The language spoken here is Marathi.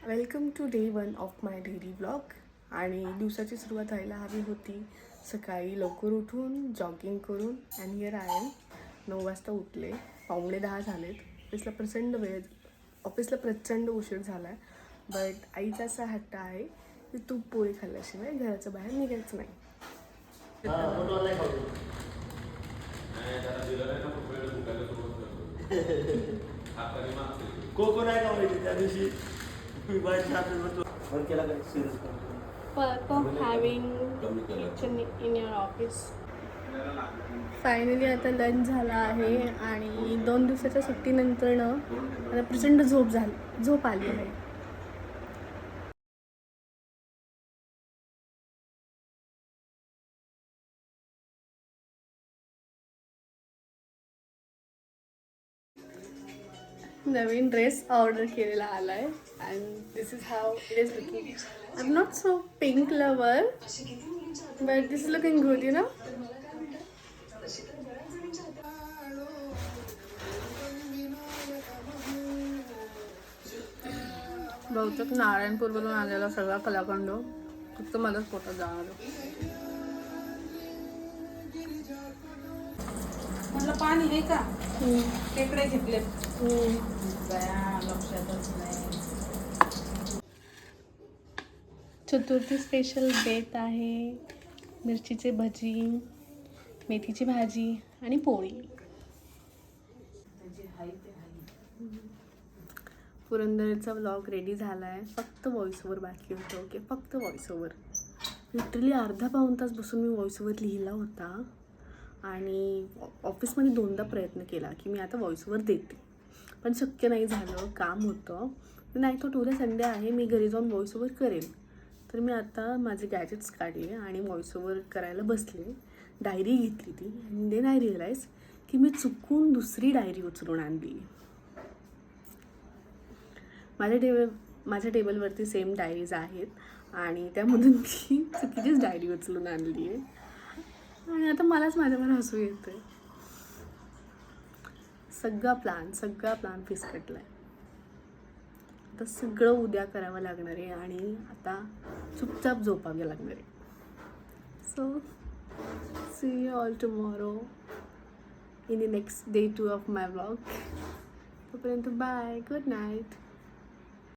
Welcome to day 1 of my daily blog. आणि दिवसाची सुरुवात व्हायला हवी होती सकाळी लवकर उठून जॉगिंग करून. And here I am. 9 वाजता उठले, 9:45 झालेत. ऑफिसला प्रचंड उशीर झाला आहे. बट आईचा असा हट्ट आहे की तूप पोळी खाल्ल्याशिवाय घराच्या बाहेर निघायचं नाही. कोको नाही का माहिती त्या दिवशी इन युअर ऑफिस. फायनली आता लंच झाला आहे आणि 2 दिवसाच्या सुट्टीनंतरनं मला प्रचंड झोप आली आहे. नवीन ड्रेस ऑर्डर केलेला आला आहे and this is how it is looking. I am not so pink lover but this is looking good you know. बहुतेक नारायणपूरवरून आलेला सगळा कलाकंड फक्त मलाच पोटात जाणार. म्हटलं पाणी आहे का? टेकडे घेतले. लक्षातच नाही. चतुर्थी स्पेशल बेत आहे. मिरचीचे भजी, मेथीची भाजी आणि पोळी. पुरंदरचा व्लॉग रेडी झाला आहे. फक्त व्हॉइस ओव्हर बाकी होतं. ओके, फक्त व्हॉइस ओव्हर. लिटरली अर्धा पाऊण तास बसून मी व्हॉइस ओव्हर लिहिला होता आणि ऑफिसमध्ये 2दा प्रयत्न केला की मी आता व्हॉइस ओव्हर देते, पण शक्य नाही झालं. काम होतं. नाही तो उद्या संडे आहे, मी घरी जाऊन व्हॉइस ओव्हर करेन. तर मी आता माझे गॅजेट्स काढले आणि व्हॉइस ओव्हर करायला बसले. डायरी घेतली ती आणि देन आय रिअलाइज की मी चुकून दुसरी डायरी उचलून आणली. माझ्या टेबलवरती सेम डायरीज आहेत आणि त्यामधून मी चुकीचीच डायरी उचलून आणली आहे आणि आता मलाच माझ्यावर हसू येतं आहे. सगळा प्लॅन फिसकटला आहे. आता सगळं उद्या करावं लागणार आहे आणि आता चुपचाप झोपावे लागणार आहे. So see you all tomorrow in the next day 2 of my vlog. तोपर्यंत बाय, गुड नाईट.